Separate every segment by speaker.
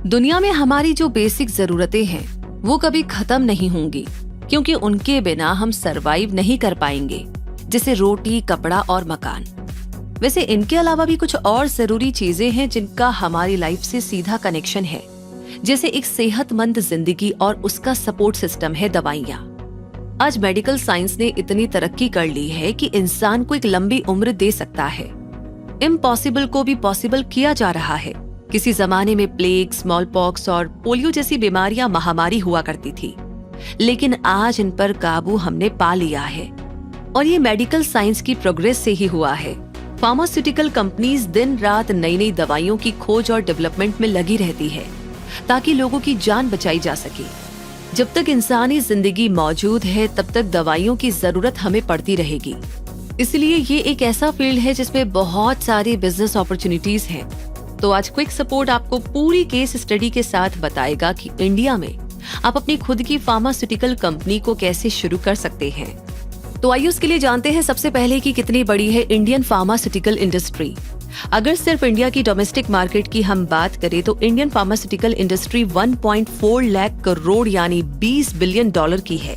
Speaker 1: दुनिया में हमारी जो बेसिक जरूरतें हैं वो कभी खत्म नहीं होंगी, क्योंकि उनके बिना हम सरवाइव नहीं कर पाएंगे, जैसे रोटी, कपड़ा और मकान। वैसे इनके अलावा भी कुछ और जरूरी चीजें हैं जिनका हमारी लाइफ से सीधा कनेक्शन है, जैसे एक सेहतमंद जिंदगी और उसका सपोर्ट सिस्टम है दवाइयाँ। आज मेडिकल साइंस ने इतनी तरक्की कर ली है कि इंसान को एक लंबी उम्र दे सकता है। इम्पॉसिबल को भी पॉसिबल किया जा रहा है। किसी जमाने में प्लेग, स्मॉल पॉक्स और पोलियो जैसी बीमारियां महामारी हुआ करती थी, लेकिन आज इन पर काबू हमने पा लिया है, और ये मेडिकल साइंस की प्रोग्रेस से ही हुआ है। फार्मास्यूटिकल कंपनीज दिन रात नई नई दवाइयों की खोज और डेवलपमेंट में लगी रहती है ताकि लोगों की जान बचाई जा सके। जब तक इंसानी जिंदगी मौजूद है तब तक दवाइयों की जरूरत हमें पड़ती रहेगी। इसलिए ये एक ऐसा फील्ड है जिसमें बहुत सारी बिजनेस अपॉर्चुनिटीज हैं। तो आज क्विक सपोर्ट आपको पूरी केस स्टडी के साथ बताएगा कि इंडिया में आप अपनी खुद की फार्मास्यूटिकल कंपनी को कैसे शुरू कर सकते हैं। तो आइए उसके लिए जानते हैं सबसे पहले कि कितनी बड़ी है इंडियन फार्मास्यूटिकल इंडस्ट्री। अगर सिर्फ इंडिया की डोमेस्टिक मार्केट की हम बात करें तो Indian pharmaceutical industry 1.4 lakh crore यानी $20 बिलियन की है।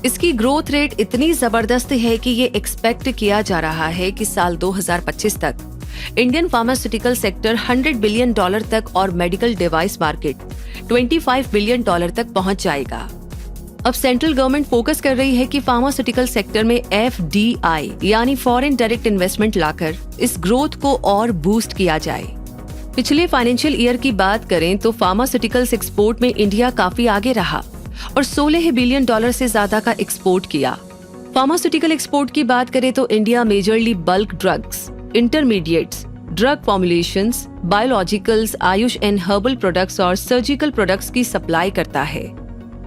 Speaker 1: इसकी ग्रोथ रेट इतनी जबरदस्त है कि ये एक्सपेक्ट किया जा रहा है कि साल 2025 तक इंडियन फार्मास्यूटिकल सेक्टर $100 बिलियन तक और मेडिकल डिवाइस मार्केट $25 बिलियन तक पहुंच जाएगा। अब सेंट्रल गवर्नमेंट फोकस कर रही है कि फार्मास्यूटिकल सेक्टर में FDI यानी फॉरेन डायरेक्ट इन्वेस्टमेंट लाकर इस ग्रोथ को और बूस्ट किया जाए। पिछले फाइनेंशियल ईयर की बात करें तो फार्मास्यूटिकल्स एक्सपोर्ट में इंडिया काफी आगे रहा और $16 बिलियन से ज्यादा का एक्सपोर्ट किया। फार्मास्यूटिकल एक्सपोर्ट की बात करें तो India majorly bulk drugs, intermediates, drug formulations, biologicals, Ayush and herbal products और सर्जिकल प्रोडक्ट्स की सप्लाई करता है।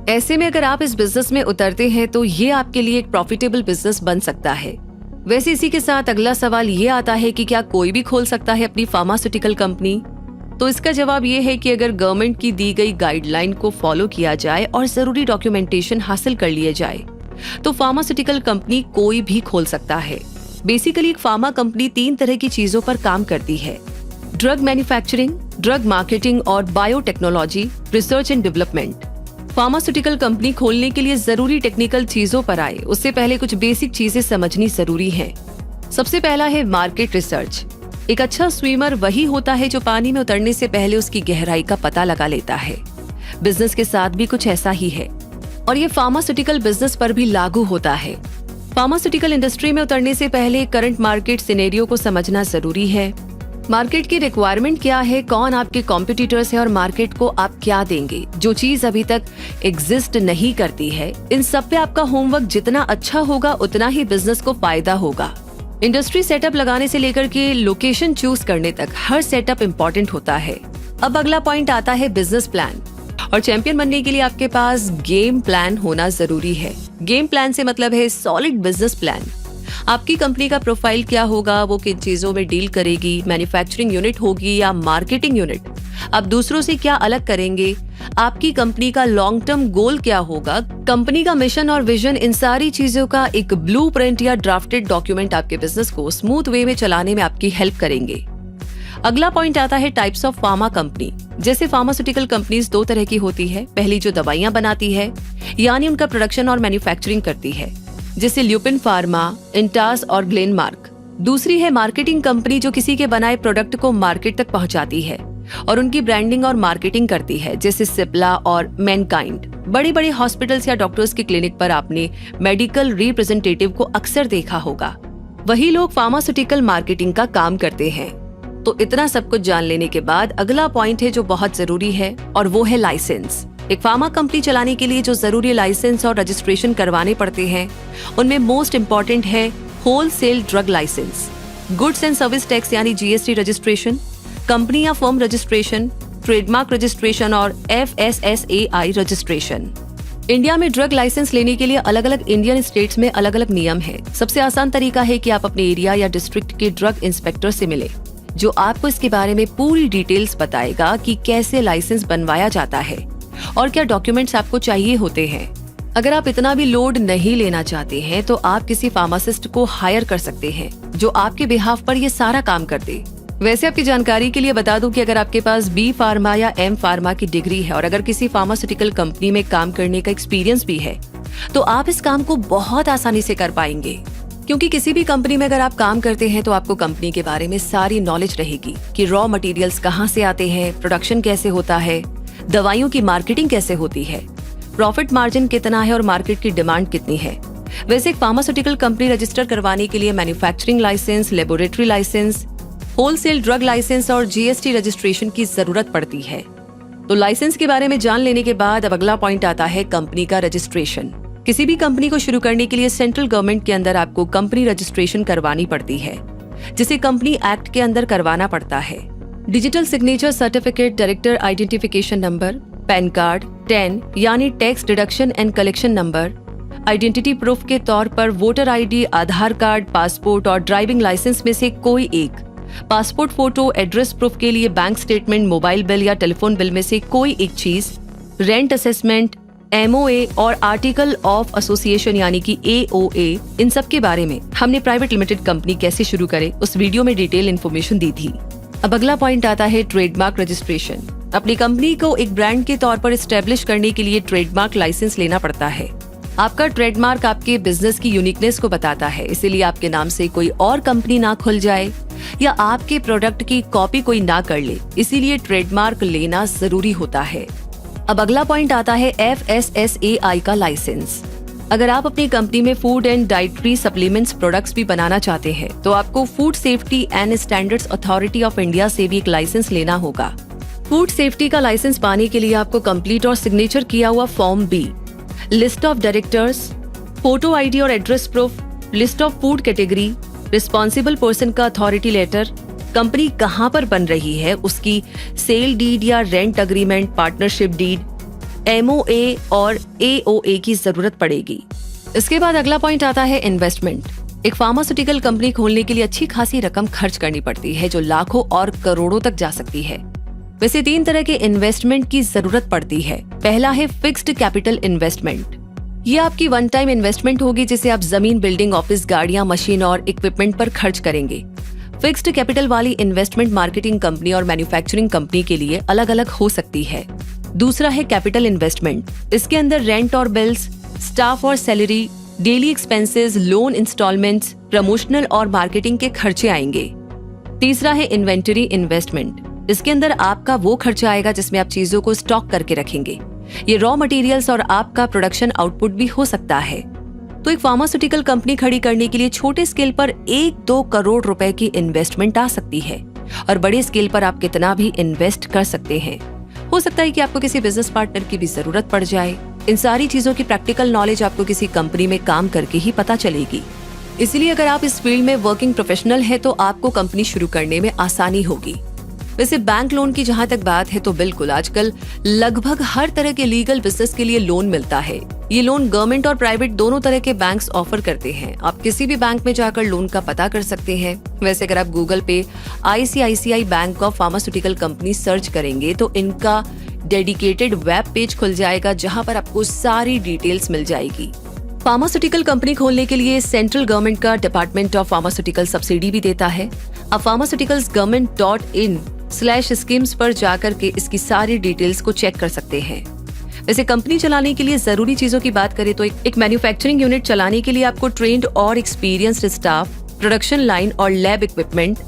Speaker 1: ऐसे में अगर आप इस बिजनेस में उतरते हैं तो ये आपके लिए एक प्रॉफिटेबल बिजनेस बन सकता है। वैसे इसी के साथ अगला सवाल ये आता है कि क्या कोई भी खोल सकता है अपनी फार्मास्यूटिकल कंपनी? तो इसका जवाब ये है कि अगर गवर्नमेंट की दी गई गाइडलाइन को फॉलो किया जाए और जरूरी डॉक्यूमेंटेशन हासिल कर लिए जाए तो फार्मास्यूटिकल कंपनी कोई भी खोल सकता है। बेसिकली एक फार्मा कंपनी 3 तरह की चीजों पर काम करती है: ड्रग मैन्युफैक्चरिंग, ड्रग मार्केटिंग और biotechnology, research and development. Pharmaceutical company खोलने के लिए जरूरी टेक्निकल चीजों पर आए उससे पहले कुछ बेसिक चीजें समझनी जरूरी है। सबसे पहला है मार्केट रिसर्च। एक अच्छा स्विमर वही होता है जो पानी में उतरने से पहले उसकी गहराई का पता लगा लेता है। बिजनेस के साथ भी कुछ ऐसा ही है और ये फार्मास्यूटिकल बिजनेस पर भी लागू होता है। फार्मास्यूटिकल इंडस्ट्री में उतरने से पहले करंट मार्केट सिनेरियो को समझना जरूरी है। मार्केट की रिक्वायरमेंट क्या है, कौन आपके कॉम्पिटिटर्स है और मार्केट को आप क्या देंगे, जो चीज अभी तक एग्जिस्ट नहीं करती है। इन सब पे आपका होमवर्क जितना अच्छा होगा उतना ही बिजनेस को फायदा होगा। इंडस्ट्री सेटअप लगाने से लेकर के लोकेशन चूज करने तक हर सेटअप इम्पोर्टेंट होता है। अब अगला पॉइंट आता है बिजनेस प्लान, और चैंपियन बनने के लिए आपके पास गेम प्लान होना जरूरी है। गेम प्लान से मतलब है सॉलिड बिजनेस प्लान। आपकी कंपनी का प्रोफाइल क्या होगा, वो किन चीजों में डील करेगी, मैन्युफैक्चरिंग यूनिट होगी या मार्केटिंग यूनिट, आप दूसरों से क्या अलग करेंगे, आपकी कंपनी का लॉन्ग टर्म गोल क्या होगा, कंपनी का मिशन और विजन, इन सारी चीजों का एक ब्लूप्रिंट या ड्राफ्टेड डॉक्यूमेंट आपके बिजनेस को स्मूथ वे में चलाने में आपकी हेल्प करेंगे। अगला पॉइंट आता है टाइप्स ऑफ फार्मा कंपनी। जैसे फार्मास्यूटिकल कंपनीज 2 तरह की होती है। पहली जो दवाइयां बनाती है यानी उनका प्रोडक्शन और मैन्युफैक्चरिंग करती है, जैसे ल्यूपिन फार्मा, इंटास और ग्लेनमार्क। दूसरी है मार्केटिंग कंपनी जो किसी के बनाए प्रोडक्ट को मार्केट तक पहुंचाती है और उनकी ब्रांडिंग और मार्केटिंग करती है, जैसे सिप्ला और मैनकाइंड। बड़े बड़े हॉस्पिटल्स या डॉक्टर्स के क्लिनिक पर आपने मेडिकल रिप्रेजेंटेटिव को अक्सर देखा होगा। वही लोग फार्मास्यूटिकल मार्केटिंग का काम करते हैं। तो इतना सब कुछ जान लेने के बाद अगला पॉइंट है जो बहुत जरूरी है, और वो है लाइसेंस। एक फार्मा कंपनी चलाने के लिए जो जरूरी लाइसेंस और रजिस्ट्रेशन करवाने पड़ते हैं उनमें मोस्ट इम्पोर्टेंट है wholesale drug licence, goods and service tax यानी GST रजिस्ट्रेशन, कंपनी या फर्म रजिस्ट्रेशन, ट्रेडमार्क रजिस्ट्रेशन और FSSAI रजिस्ट्रेशन। इंडिया में ड्रग लाइसेंस लेने के लिए अलग अलग इंडियन स्टेट्स में अलग अलग नियम है। सबसे आसान तरीका है कि आप अपने एरिया या डिस्ट्रिक्ट के ड्रग इंस्पेक्टर से मिले, जो आपको इसके बारे में पूरी डिटेल्स बताएगा कि कैसे लाइसेंस बनवाया जाता है और क्या डॉक्यूमेंट्स आपको चाहिए होते हैं। अगर आप इतना भी लोड नहीं लेना चाहते हैं तो आप किसी फार्मासिस्ट को हायर कर सकते हैं जो आपके बिहाफ पर ये सारा काम कर दे। वैसे आपकी जानकारी के लिए बता दूं कि अगर आपके पास बी फार्मा या एम फार्मा की डिग्री है और अगर किसी फार्मास्यूटिकल कंपनी में काम करने का एक्सपीरियंस भी है तो आप इस काम को बहुत आसानी से कर पाएंगे, क्योंकि किसी भी कंपनी में अगर आप काम करते हैं तो आपको कंपनी के बारे में सारी नॉलेज रहेगी कि रॉ मटेरियल्स कहाँ से आते हैं, प्रोडक्शन कैसे होता है, दवाइयों की मार्केटिंग कैसे होती है, प्रॉफिट मार्जिन कितना है और मार्केट की डिमांड कितनी है। वैसे एक फार्मास्यूटिकल कंपनी रजिस्टर करवाने के लिए manufacturing licence, laboratory licence, wholesale drug licence और जीएसटी रजिस्ट्रेशन की जरूरत पड़ती है। तो लाइसेंस के बारे में जान लेने के बाद अब अगला पॉइंट आता है कंपनी का रजिस्ट्रेशन। किसी भी कंपनी को शुरू करने के लिए सेंट्रल गवर्नमेंट के अंदर आपको कंपनी रजिस्ट्रेशन करवानी पड़ती है, जिसे कंपनी एक्ट के अंदर करवाना पड़ता है। Digital signature certificate, director identification number, pan card, 10 यानी tax deduction and collection number, identity proof के तौर पर वोटर आईडी, आधार कार्ड, पासपोर्ट और ड्राइविंग लाइसेंस में से कोई एक, पासपोर्ट फोटो, एड्रेस प्रूफ के लिए बैंक स्टेटमेंट, मोबाइल बिल या टेलीफोन बिल में से कोई एक चीज, रेंट असेसमेंट, एमओए और आर्टिकल ऑफ एसोसिएशन यानी कि एओए, इन सब के बारे में हमने प्राइवेट लिमिटेड कंपनी कैसे शुरू करे उस वीडियो में डिटेल इन्फॉर्मेशन दी थी। अब अगला पॉइंट आता है ट्रेडमार्क रजिस्ट्रेशन। अपनी कंपनी को एक ब्रांड के तौर पर एस्टेब्लिश करने के लिए ट्रेडमार्क लाइसेंस लेना पड़ता है। आपका ट्रेडमार्क आपके बिजनेस की यूनिकनेस को बताता है, इसीलिए आपके नाम से कोई और कंपनी ना खुल जाए या आपके प्रोडक्ट की कॉपी कोई ना कर ले, इसीलिए ट्रेडमार्क लेना जरूरी होता है। अब अगला पॉइंट आता है FSSAI का लाइसेंस। अगर आप अपनी कंपनी में food and dietary supplements products भी बनाना चाहते हैं तो आपको food safety and standards authority of India से भी एक लाइसेंस लेना होगा। फूड सेफ्टी का लाइसेंस पाने के लिए आपको कंप्लीट और सिग्नेचर किया हुआ form B, list of directors, photo ID और address proof, list of food category, responsible person का अथॉरिटी लेटर, कंपनी कहां पर बन रही है उसकी सेल डीड या rent agreement, partnership deed, MOA और एओए की जरूरत पड़ेगी। इसके बाद अगला पॉइंट आता है इन्वेस्टमेंट। एक फार्मास्यूटिकल कंपनी खोलने के लिए अच्छी खासी रकम खर्च करनी पड़ती है जो लाखों और करोड़ों तक जा सकती है। वैसे 3 तरह के इन्वेस्टमेंट की जरूरत पड़ती है। पहला है फिक्स्ड कैपिटल इन्वेस्टमेंट। ये आपकी वन टाइम इन्वेस्टमेंट होगी जिसे आप जमीन, बिल्डिंग, ऑफिस, गाड़ियां, मशीन और इक्विपमेंट पर खर्च करेंगे। फिक्स्ड कैपिटल वाली इन्वेस्टमेंट मार्केटिंग कंपनी और मैन्युफैक्चरिंग कंपनी के लिए अलग अलग हो सकती है। दूसरा है कैपिटल इन्वेस्टमेंट। इसके अंदर रेंट और बिल्स, स्टाफ और salary, daily expenses, loan instalments, promotional और मार्केटिंग के खर्चे आएंगे। तीसरा है इन्वेंटरी इन्वेस्टमेंट। इसके अंदर आपका वो खर्चा आएगा जिसमें आप चीजों को स्टॉक करके रखेंगे। ये रॉ मटेरियल्स और आपका प्रोडक्शन आउटपुट भी हो सकता है। तो एक फार्मास्यूटिकल कंपनी खड़ी करने के लिए छोटे स्केल पर 1-2 करोड़ रुपए की इन्वेस्टमेंट आ सकती है और बड़े स्केल पर आप कितना भी इन्वेस्ट कर सकते हैं। हो सकता है कि आपको किसी बिजनेस पार्टनर की भी जरूरत पड़ जाए। इन सारी चीजों की प्रैक्टिकल नॉलेज आपको किसी कंपनी में काम करके ही पता चलेगी। इसलिए अगर आप इस फील्ड में वर्किंग प्रोफेशनल है तो आपको कंपनी शुरू करने में आसानी होगी। वैसे बैंक लोन की जहाँ तक बात है तो बिल्कुल आजकल लगभग हर तरह के लीगल बिजनेस के लिए लोन मिलता है। ये लोन गवर्नमेंट और प्राइवेट दोनों तरह के बैंक्स ऑफर करते हैं। आप किसी भी बैंक में जाकर लोन का पता कर सकते हैं। वैसे अगर आप गूगल पे ICICI bank of pharmaceutical company search करेंगे तो इनका डेडिकेटेड वेब पेज खुल जाएगा जहाँ पर आपको सारी डिटेल्स मिल जाएगी। फार्मास्यूटिकल कंपनी खोलने के लिए सेंट्रल गवर्नमेंट का डिपार्टमेंट ऑफ फार्मास्यूटिकल सब्सिडी भी देता है। आप pharmaceuticalsgovernment.in/schemes पर जाकर के इसकी सारी डिटेल्स को चेक कर सकते हैं। वैसे कंपनी चलाने के लिए जरूरी चीजों की बात करें तो एक मैन्युफैक्चरिंग यूनिट चलाने के लिए आपको ट्रेन्ड और एक्सपीरियंस्ड स्टाफ, प्रोडक्शन लाइन और lab equipment,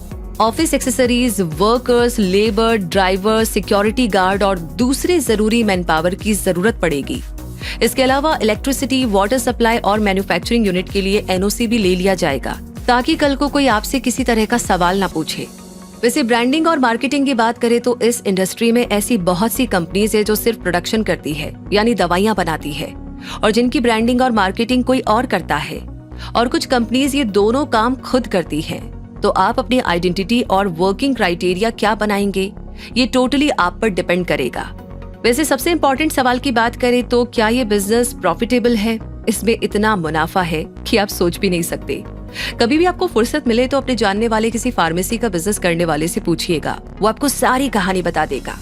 Speaker 1: office accessories, workers, labour, driver, security guard और दूसरे जरूरी मैन पावर की जरूरत पड़ेगी। इसके अलावा इलेक्ट्रिसिटी, वाटर सप्लाई और मैन्युफैक्चरिंग यूनिट के लिए NOC भी ले लिया जाएगा ताकि कल को कोई आपसे किसी तरह का सवाल ना पूछे। वैसे ब्रांडिंग और मार्केटिंग की बात करें तो इस इंडस्ट्री में ऐसी बहुत सी कंपनीज है जो सिर्फ प्रोडक्शन करती है यानी दवाइयां बनाती है और जिनकी ब्रांडिंग और मार्केटिंग कोई और करता है, और कुछ कंपनीज ये दोनों काम खुद करती हैं। तो आप अपनी आइडेंटिटी और वर्किंग क्राइटेरिया क्या बनाएंगे ये टोटली आप पर डिपेंड करेगा। वैसे सबसे इम्पोर्टेंट सवाल की बात करें तो क्या ये बिजनेस प्रॉफिटेबल है? इसमें इतना मुनाफा है कि आप सोच भी नहीं सकते। कभी भी आपको फुर्सत मिले तो अपने जानने वाले किसी फार्मेसी का बिजनेस करने वाले से पूछिएगा, वो आपको सारी कहानी बता देगा।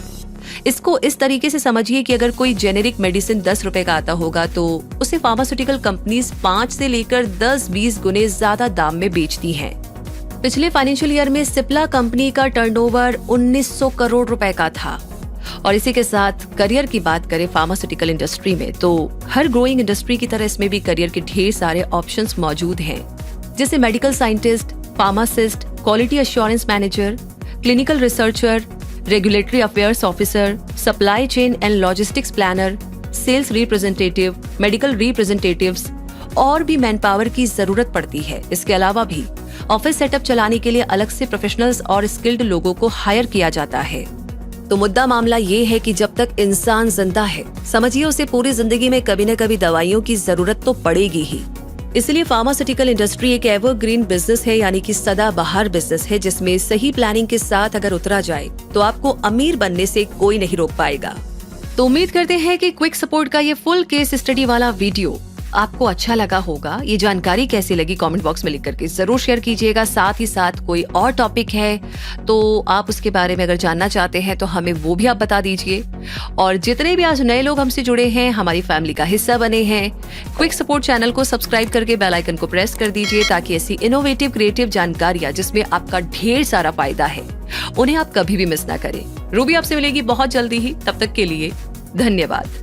Speaker 1: इसको इस तरीके से समझिए कि अगर कोई जेनेरिक मेडिसिन 10 रुपए का आता होगा तो उसे फार्मास्यूटिकल कंपनीज 5 से लेकर 10-20 गुने ज्यादा दाम में बेचती हैं। पिछले फाइनेंशियल ईयर में सिप्ला कंपनी का टर्नओवर 1900 करोड़ रुपए का था। और इसी के साथ करियर की बात करें फार्मास्यूटिकल इंडस्ट्री में, तो हर ग्रोइंग इंडस्ट्री की तरह इसमें भी करियर के ढेर सारे ऑप्शंस मौजूद हैं, जैसे medical scientist, pharmacist, quality assurance manager, clinical researcher, regulatory affairs officer, supply chain and logistics planner, sales representative, medical representatives और भी मैन पावर की जरूरत पड़ती है। इसके अलावा भी ऑफिस सेटअप चलाने के लिए अलग से प्रोफेशनल्स और स्किल्ड लोगों को हायर किया जाता है। तो मुद्दा मामला ये है कि जब तक इंसान जिंदा है, समझिए उसे पूरी जिंदगी में कभी न कभी दवाइयों की जरूरत तो पड़ेगी ही। इसलिए फार्मास्यूटिकल इंडस्ट्री एक एवरग्रीन बिजनेस है, यानी कि सदाबहार बिजनेस है, जिसमें सही प्लानिंग के साथ अगर उतरा जाए तो आपको अमीर बनने से कोई नहीं रोक पाएगा। तो उम्मीद करते हैं कि क्विक सपोर्ट का ये फुल केस स्टडी वाला वीडियो आपको अच्छा लगा होगा। ये जानकारी कैसी लगी कमेंट बॉक्स में लिख करके जरूर शेयर कीजिएगा। साथ ही साथ कोई और टॉपिक है तो आप उसके बारे में अगर जानना चाहते हैं तो हमें वो भी आप बता दीजिए। और जितने भी आज नए लोग हमसे जुड़े हैं, हमारी फैमिली का हिस्सा बने हैं, क्विक सपोर्ट चैनल को सब्सक्राइब करके बेल आइकन को प्रेस कर दीजिए, ताकि ऐसी इनोवेटिव क्रिएटिव जानकारियां जिसमें आपका ढेर सारा फायदा है, उन्हें आप कभी भी मिस ना करें। रूबी आपसे मिलेगी बहुत जल्दी ही, तब तक के लिए धन्यवाद।